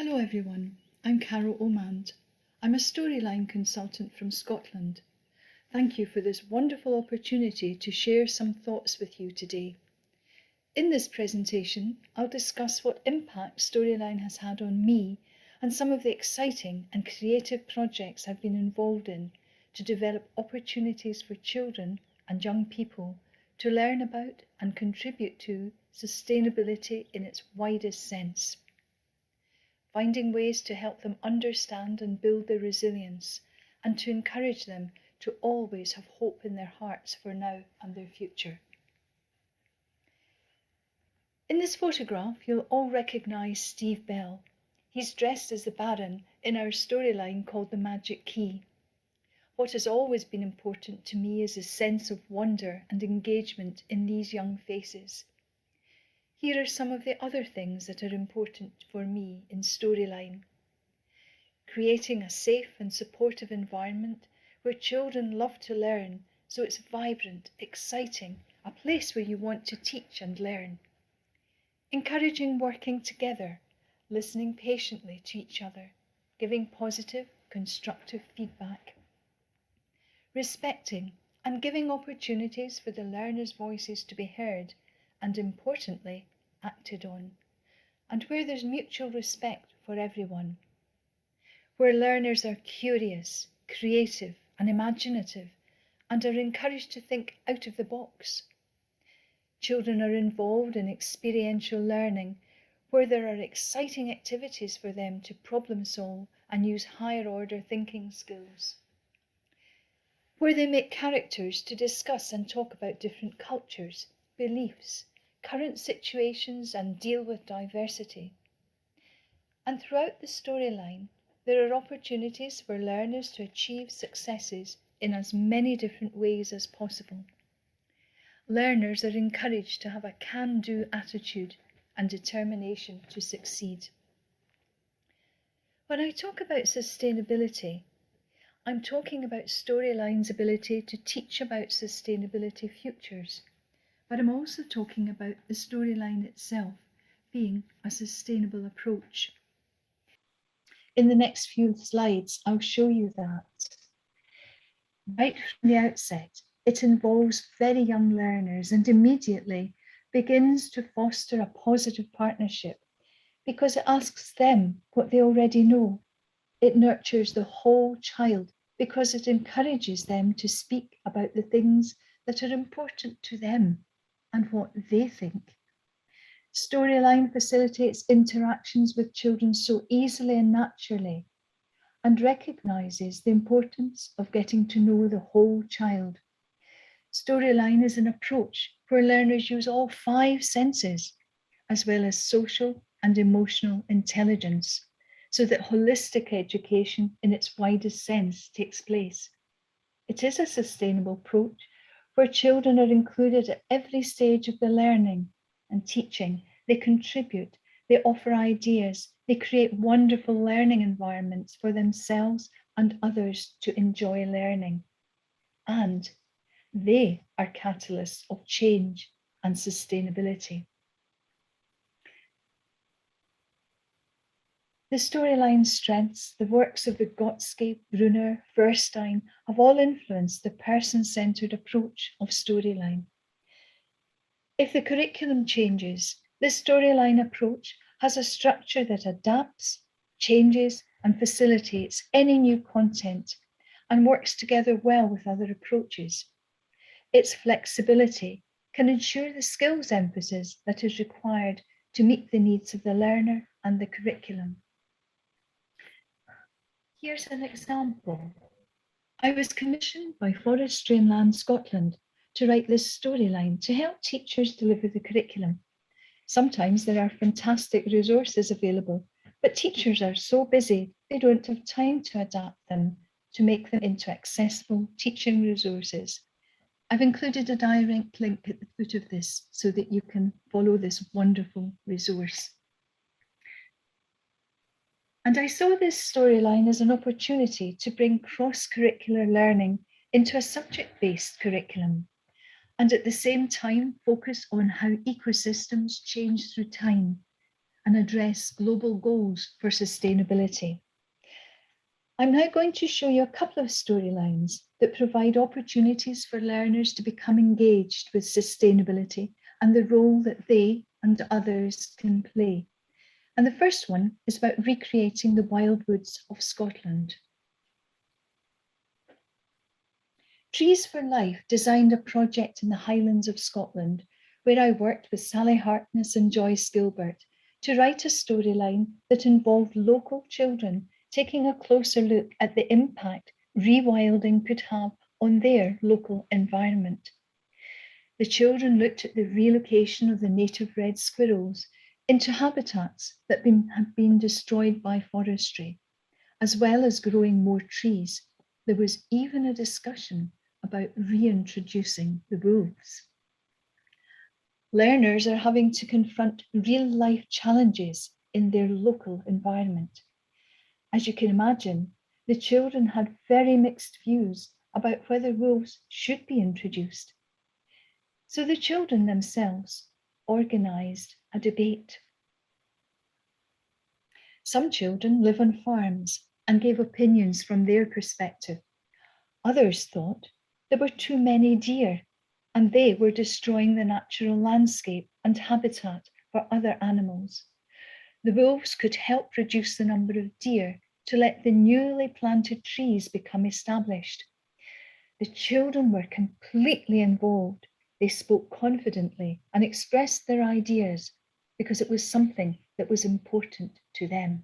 Hello everyone, I'm Carol Omand. I'm a storyline consultant from Scotland. Thank you for this wonderful opportunity to share some thoughts with you today. In this presentation, I'll discuss what impact storyline has had on me and some of the exciting and creative projects I've been involved in to develop opportunities for children and young people to learn about and contribute to sustainability in its widest sense. Finding ways to help them understand and build their resilience, and to encourage them to always have hope in their hearts for now and their future. In this photograph, you'll all recognise Steve Bell. He's dressed as the Baron in our storyline called The Magic Key. What has always been important to me is a sense of wonder and engagement in these young faces. Here are some of the other things that are important for me in storyline. Creating a safe and supportive environment where children love to learn, so it's vibrant, exciting, a place where you want to teach and learn. Encouraging working together, listening patiently to each other, giving positive, constructive feedback. Respecting and giving opportunities for the learners' voices to be heard and, importantly, acted on, and where there's mutual respect for everyone. Where learners are curious, creative and imaginative and are encouraged to think out of the box. Children are involved in experiential learning where there are exciting activities for them to problem solve and use higher order thinking skills. Where they make characters to discuss and talk about different cultures, beliefs, current situations and deal with diversity. And throughout the storyline, there are opportunities for learners to achieve successes in as many different ways as possible. Learners are encouraged to have a can-do attitude and determination to succeed. When I talk about sustainability, I'm talking about storyline's ability to teach about sustainability futures, but I'm also talking about the storyline itself being a sustainable approach. In the next few slides, I'll show you that. Right from the outset, it involves very young learners and immediately begins to foster a positive partnership because it asks them what they already know. It nurtures the whole child because it encourages them to speak about the things that are important to them and what they think. Storyline facilitates interactions with children so easily and naturally and recognises the importance of getting to know the whole child. Storyline is an approach where learners use all 5 senses, as well as social and emotional intelligence, so that holistic education in its widest sense takes place. It is a sustainable approach where children are included at every stage of the learning and teaching. They contribute, they offer ideas, they create wonderful learning environments for themselves and others to enjoy learning. And they are catalysts of change and sustainability. The storyline strengths, the works of Vygotsky, Brunner, Verstein have all influenced the person-centred approach of storyline. If the curriculum changes, this storyline approach has a structure that adapts, changes and facilitates any new content and works together well with other approaches. Its flexibility can ensure the skills emphasis that is required to meet the needs of the learner and the curriculum. Here's an example. I was commissioned by Forestry and Land Scotland to write this storyline to help teachers deliver the curriculum. Sometimes there are fantastic resources available, but teachers are so busy they don't have time to adapt them to make them into accessible teaching resources. I've included a direct link at the foot of this so that you can follow this wonderful resource. And I saw this storyline as an opportunity to bring cross-curricular learning into a subject-based curriculum, and at the same time focus on how ecosystems change through time, and address global goals for sustainability. I'm now going to show you a couple of storylines that provide opportunities for learners to become engaged with sustainability and the role that they and others can play. And the first one is about recreating the wildwoods of Scotland. Trees for Life designed a project in the Highlands of Scotland where I worked with Sally Harkness and Joyce Gilbert to write a storyline that involved local children taking a closer look at the impact rewilding could have on their local environment. The children looked at the relocation of the native red squirrels into habitats that had been destroyed by forestry, as well as growing more trees. There was even a discussion about reintroducing the wolves. Learners are having to confront real-life challenges in their local environment. As you can imagine, the children had very mixed views about whether wolves should be introduced. So the children themselves organised a debate. Some children live on farms and gave opinions from their perspective. Others thought there were too many deer and they were destroying the natural landscape and habitat for other animals. The wolves could help reduce the number of deer to let the newly planted trees become established. The children were completely involved. They spoke confidently and expressed their ideas because it was something that was important to them.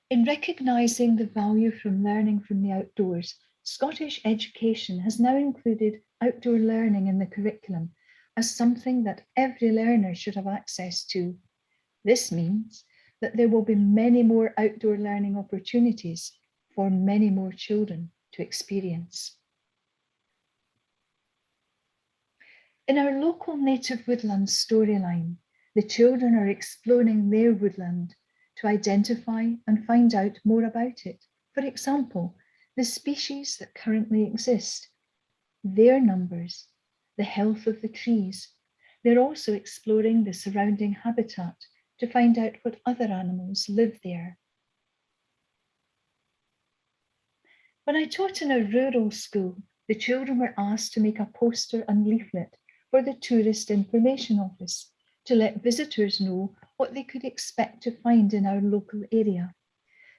In recognising the value from learning from the outdoors, Scottish education has now included outdoor learning in the curriculum as something that every learner should have access to. This means that there will be many more outdoor learning opportunities for many more children to experience. In our local native woodland storyline, the children are exploring their woodland to identify and find out more about it. For example, the species that currently exist, their numbers, the health of the trees. They're also exploring the surrounding habitat to find out what other animals live there. When I taught in a rural school, the children were asked to make a poster and leaflet for the Tourist Information Office to let visitors know what they could expect to find in our local area.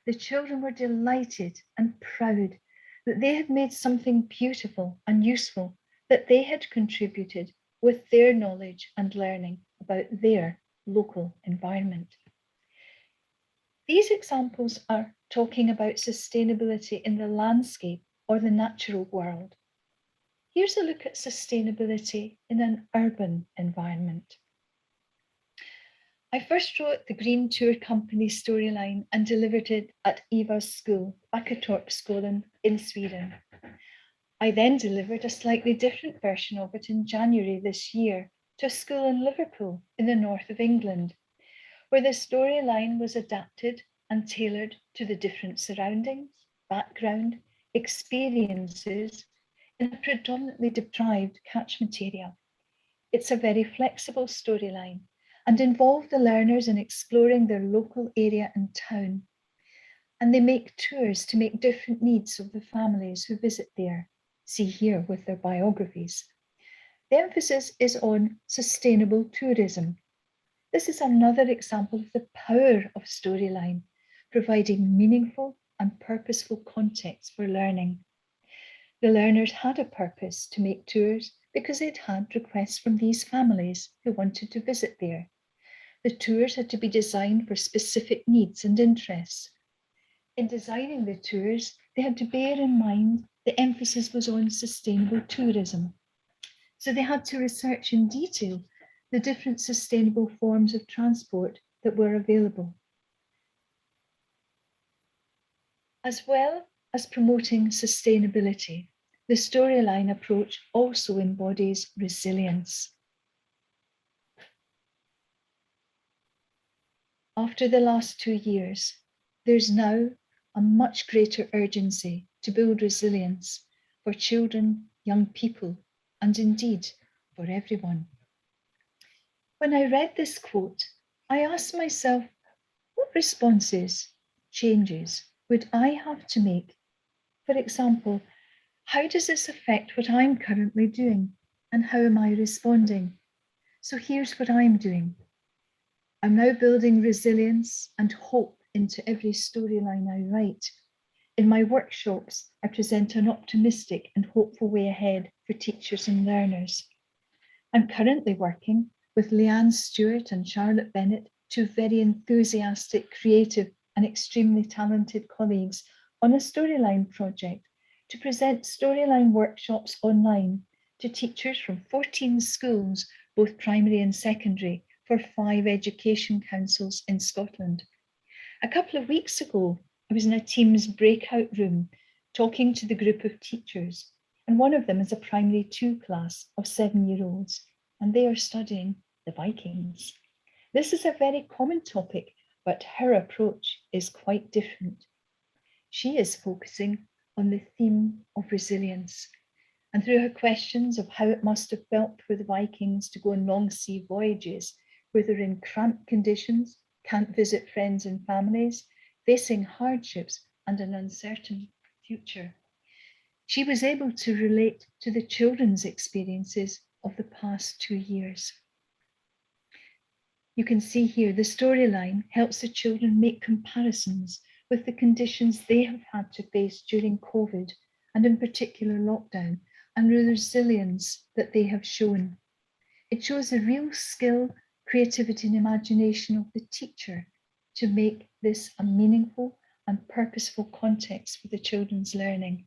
The children were delighted and proud that they had made something beautiful and useful, that they had contributed with their knowledge and learning about their local environment. These examples are talking about sustainability in the landscape or the natural world. Here's a look at sustainability in an urban environment. I first wrote the Green Tour Company storyline and delivered it at Eva's school, Backatorpsskolan in Sweden. I then delivered a slightly different version of it in January this year to a school in Liverpool in the north of England, where the storyline was adapted and tailored to the different surroundings, background, experiences in a predominantly deprived catchment area. It's a very flexible storyline and involved the learners in exploring their local area and town. And they make tours to make different needs of the families who visit there. See here with their biographies. The emphasis is on sustainable tourism. This is another example of the power of storyline, providing meaningful and purposeful context for learning. The learners had a purpose to make tours because they'd had requests from these families who wanted to visit there. The tours had to be designed for specific needs and interests. In designing the tours, they had to bear in mind the emphasis was on sustainable tourism. So they had to research in detail the different sustainable forms of transport that were available. As well as promoting sustainability, the storyline approach also embodies resilience. After the last 2 years, there's now a much greater urgency to build resilience for children, young people, and indeed for everyone. When I read this quote, I asked myself, what responses, changes would I have to make? For example, how does this affect what I'm currently doing? And how am I responding? So here's what I'm doing. I'm now building resilience and hope into every storyline I write. In my workshops, I present an optimistic and hopeful way ahead for teachers and learners. I'm currently working with Leanne Stewart and Charlotte Bennett, two very enthusiastic, creative, and extremely talented colleagues, on a storyline project to present storyline workshops online to teachers from 14 schools, both primary and secondary, for 5 education councils in Scotland. A couple of weeks ago, I was in a Teams breakout room talking to the group of teachers, and one of them is a primary 2 class of 7-year-olds, and they are studying the Vikings. This is a very common topic, but her approach is quite different. She is focusing on the theme of resilience, and through her questions of how it must have felt for the Vikings to go on long sea voyages where they're in cramped conditions, can't visit friends and families, facing hardships and an uncertain future, she was able to relate to the children's experiences of the past 2 years. You can see here the storyline helps the children make comparisons with the conditions they have had to face during COVID and in particular lockdown, and the resilience that they have shown. It shows the real skill, creativity and imagination of the teacher to make this a meaningful and purposeful context for the children's learning.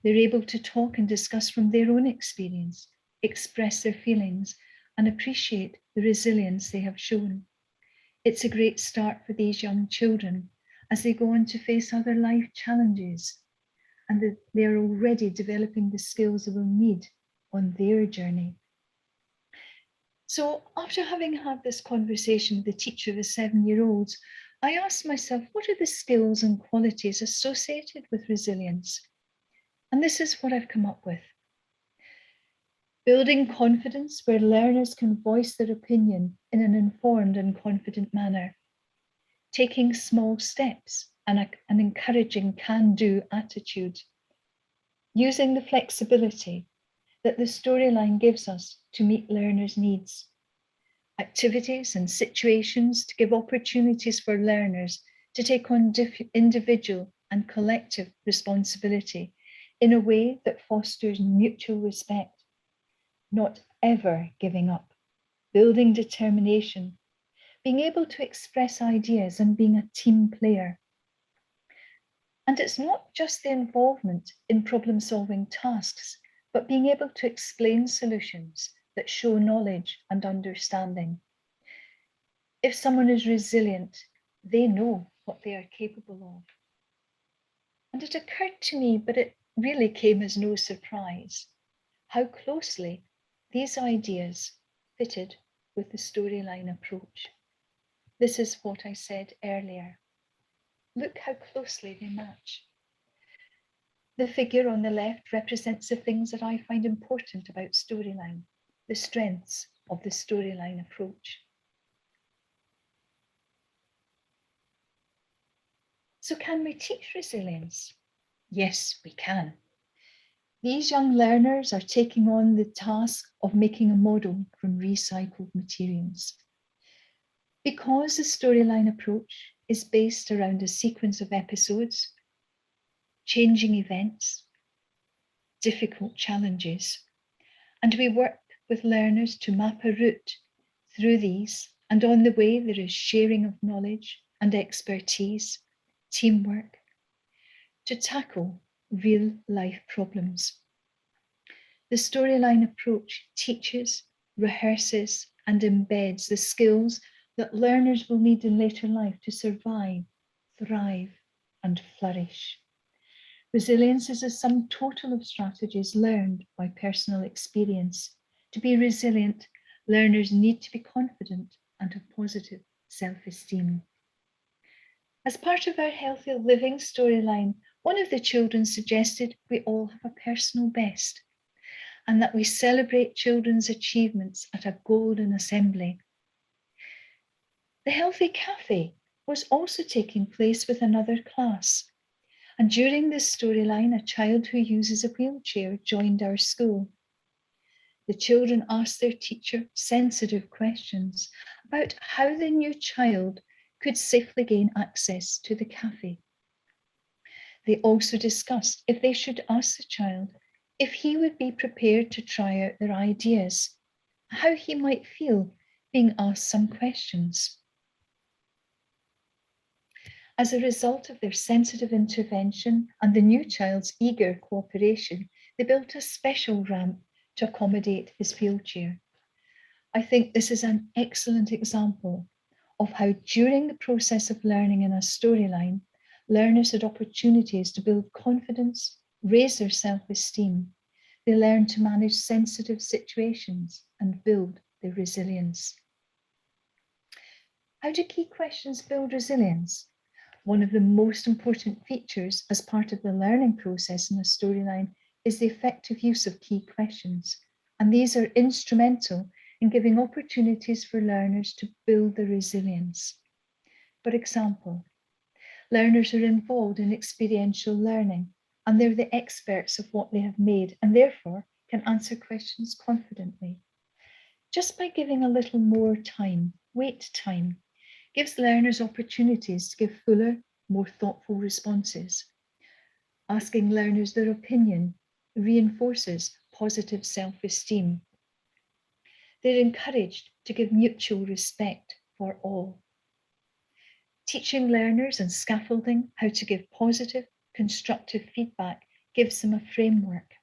They're able to talk and discuss from their own experience, express their feelings, and appreciate the resilience they have shown. It's a great start for these young children as they go on to face other life challenges, and they are already developing the skills they will need on their journey. So after having had this conversation with the teacher of the 7-year-olds, I asked myself, what are the skills and qualities associated with resilience? And this is what I've come up with. Building confidence where learners can voice their opinion in an informed and confident manner. Taking small steps and an encouraging can-do attitude. Using the flexibility that the storyline gives us to meet learners' needs. Activities and situations to give opportunities for learners to take on individual and collective responsibility in a way that fosters mutual respect. Not ever giving up, building determination, being able to express ideas and being a team player. And it's not just the involvement in problem-solving tasks, but being able to explain solutions that show knowledge and understanding. If someone is resilient, they know what they are capable of. And it occurred to me, but it really came as no surprise, how closely these ideas fitted with the storyline approach. This is what I said earlier. Look how closely they match. The figure on the left represents the things that I find important about storyline, the strengths of the storyline approach. So can we teach resilience? Yes, we can. These young learners are taking on the task of making a model from recycled materials. Because the storyline approach is based around a sequence of episodes, changing events, difficult challenges, and we work with learners to map a route through these, and on the way there is sharing of knowledge and expertise, teamwork, to tackle real life problems. The storyline approach teaches, rehearses, and embeds the skills that learners will need in later life to survive, thrive, and flourish. Resilience is a sum total of strategies learned by personal experience. To be resilient, learners need to be confident and have positive self-esteem. As part of our healthy living storyline, one of the children suggested we all have a personal best. and that we celebrate children's achievements at a golden assembly. The Healthy Cafe was also taking place with another class, and during this storyline, a child who uses a wheelchair joined our school. The children asked their teacher sensitive questions about how the new child could safely gain access to the cafe. They also discussed if they should ask the child if he would be prepared to try out their ideas, how he might feel being asked some questions. As a result of their sensitive intervention and the new child's eager cooperation, they built a special ramp to accommodate his wheelchair. I think this is an excellent example of how during the process of learning in a storyline, learners had opportunities to build confidence, raise their self-esteem. They learn to manage sensitive situations and build their resilience. How do key questions build resilience? One of the most important features as part of the learning process in a storyline is the effective use of key questions, and these are instrumental in giving opportunities for learners to build their resilience. For example, learners are involved in experiential learning, and they're the experts of what they have made, and therefore can answer questions confidently. Just by giving a little more time, wait time, gives learners opportunities to give fuller, more thoughtful responses. Asking learners their opinion reinforces positive self-esteem. They're encouraged to give mutual respect for all. Teaching learners and scaffolding how to give positive, constructive feedback gives them a framework.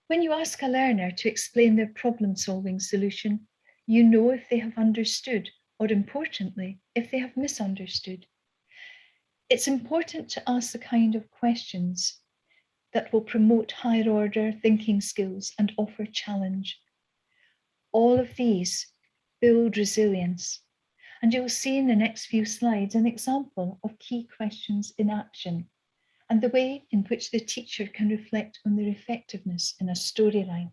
When you ask a learner to explain their problem-solving solution, you know if they have understood, or importantly, if they have misunderstood. It's important to ask the kind of questions that will promote higher order thinking skills and offer challenge. All of these build resilience, and you'll see in the next few slides an example of key questions in action and the way in which the teacher can reflect on their effectiveness in a storyline.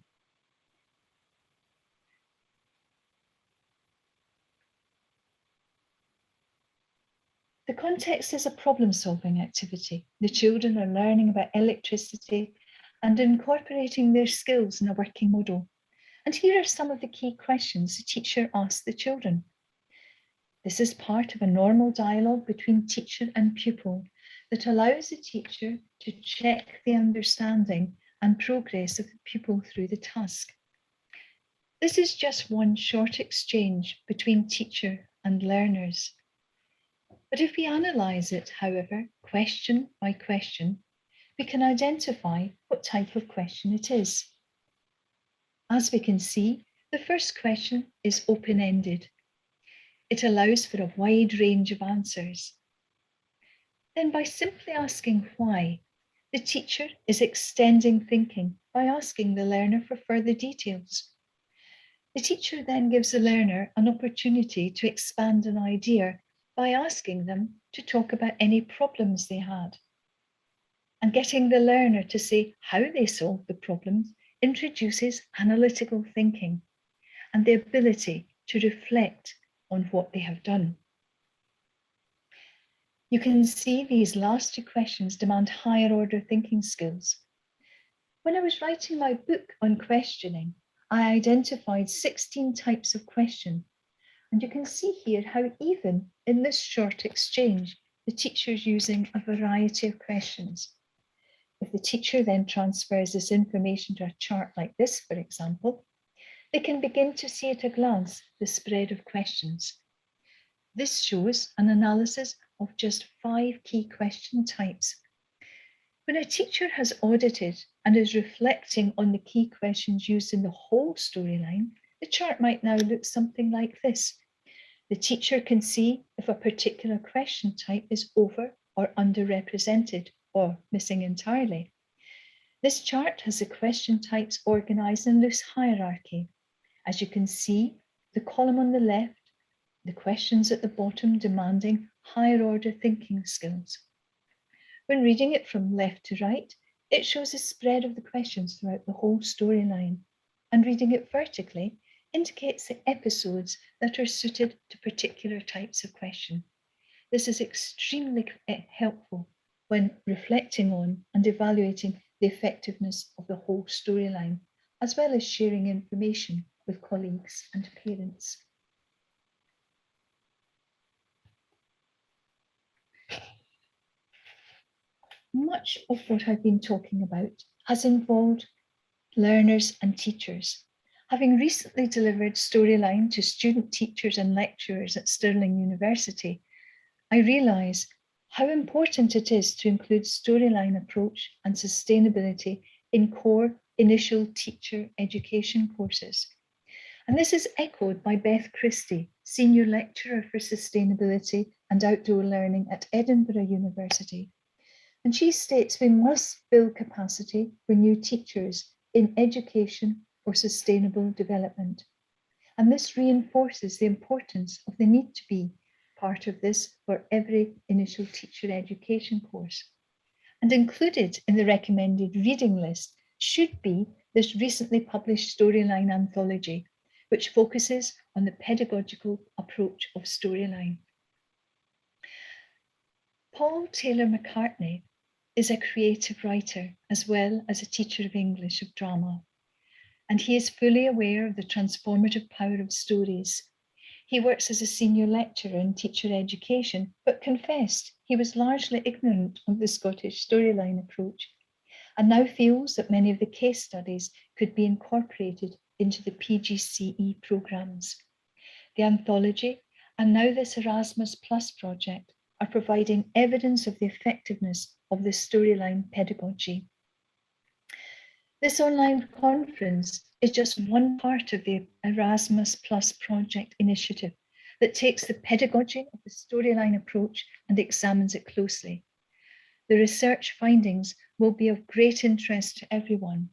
The context is a problem-solving activity. The children are learning about electricity and incorporating their skills in a working model. And here are some of the key questions the teacher asks the children. This is part of a normal dialogue between teacher and pupil that allows the teacher to check the understanding and progress of the pupil through the task. This is just one short exchange between teacher and learners. But if we analyse it, however, question by question, we can identify what type of question it is. As we can see, the first question is open-ended. It allows for a wide range of answers. Then by simply asking why, the teacher is extending thinking by asking the learner for further details. The teacher then gives the learner an opportunity to expand an idea by asking them to talk about any problems they had. And getting the learner to say how they solved the problems introduces analytical thinking and the ability to reflect on what they have done. You can see these last two questions demand higher order thinking skills. When I was writing my book on questioning, I identified 16 types of question. And you can see here how even in this short exchange, the teacher is using a variety of questions. If the teacher then transfers this information to a chart like this, for example, they can begin to see at a glance the spread of questions. This shows an analysis of just 5 key question types. When a teacher has audited and is reflecting on the key questions used in the whole storyline, the chart might now look something like this. The teacher can see if a particular question type is over or underrepresented or missing entirely. This chart has the question types organised in loose hierarchy. As you can see, the column on the left, the questions at the bottom demanding higher order thinking skills. When reading it from left to right, It shows the spread of the questions throughout the whole storyline, and reading it vertically indicates the episodes that are suited to particular types of question. This is extremely helpful when reflecting on and evaluating the effectiveness of the whole storyline, as well as sharing information with colleagues and parents. Much of what I've been talking about has involved learners and teachers. Having recently delivered Storyline to student teachers and lecturers at Stirling University, I realise how important it is to include storyline approach and sustainability in core initial teacher education courses. And this is echoed by Beth Christie, Senior Lecturer for Sustainability and Outdoor Learning at Edinburgh University. And she states we must build capacity for new teachers in education or sustainable development. And this reinforces the importance of the need to be part of this for every initial teacher education course. And included in the recommended reading list should be this recently published Storyline anthology, which focuses on the pedagogical approach of storyline. Paul Taylor McCartney is a creative writer as well as a teacher of English of drama, and he is fully aware of the transformative power of stories. He works as a senior lecturer in teacher education, but confessed he was largely ignorant of the Scottish storyline approach, and now feels that many of the case studies could be incorporated into the PGCE programmes. The anthology and now this Erasmus Plus project are providing evidence of the effectiveness of the storyline pedagogy. This online conference is just one part of the Erasmus Plus project initiative that takes the pedagogy of the storyline approach and examines it closely. The research findings will be of great interest to everyone.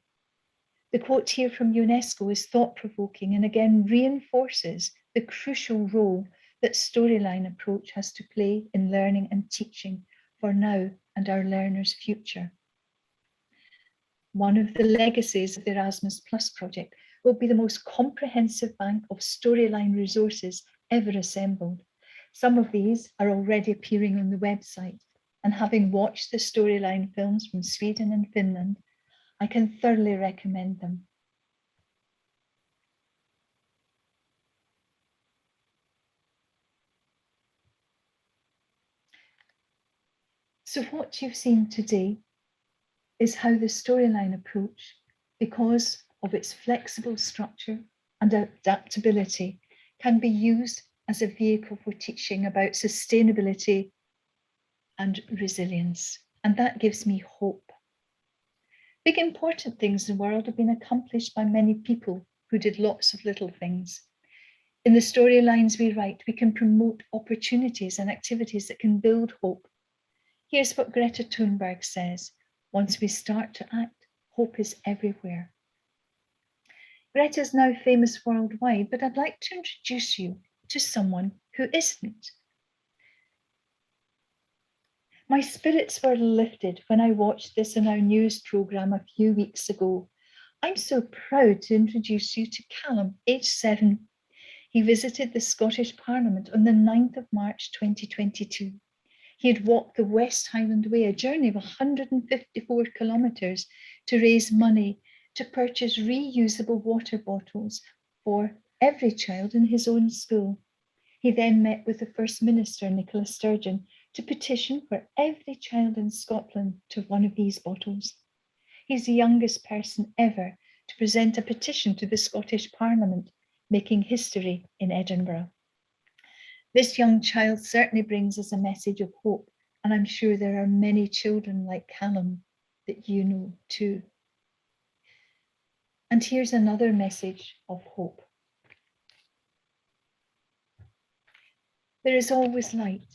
The quote here from UNESCO is thought-provoking and again reinforces the crucial role that storyline approach has to play in learning and teaching for now and our learners' future. One of the legacies of the Erasmus Plus project will be the most comprehensive bank of storyline resources ever assembled. Some of these are already appearing on the website, and having watched the storyline films from Sweden and Finland, I can thoroughly recommend them. So what you've seen today is how the storyline approach, because of its flexible structure and adaptability, can be used as a vehicle for teaching about sustainability and resilience. And that gives me hope. Big important things in the world have been accomplished by many people who did lots of little things. In the storylines we write, we can promote opportunities and activities that can build hope. Here's what Greta Thunberg says: once we start to act, hope is everywhere. Greta is now famous worldwide, but I'd like to introduce you to someone who isn't. My spirits were lifted when I watched this in our news programme a few weeks ago. I'm so proud to introduce you to Callum, aged 7. He visited the Scottish Parliament on the 9th of March 2022. He had walked the West Highland Way, a journey of 154 kilometres, to raise money to purchase reusable water bottles for every child in his own school. He then met with the First Minister, Nicola Sturgeon, to petition for every child in Scotland to have one of these bottles. He's the youngest person ever to present a petition to the Scottish Parliament, making history in Edinburgh. This young child certainly brings us a message of hope, and I'm sure there are many children like Callum that you know too. And here's another message of hope. There is always light,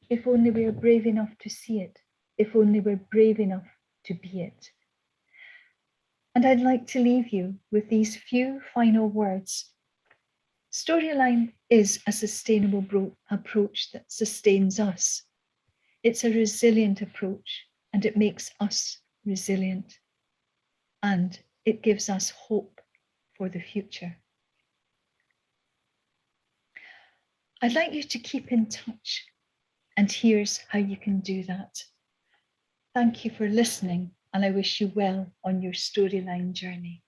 if only we are brave enough to see it, if only we're brave enough to be it. And I'd like to leave you with these few final words. Storyline is a sustainable approach that sustains us. It's a resilient approach, and it makes us resilient, and it gives us hope for the future. I'd like you to keep in touch, and here's how you can do that. Thank you for listening, and I wish you well on your storyline journey.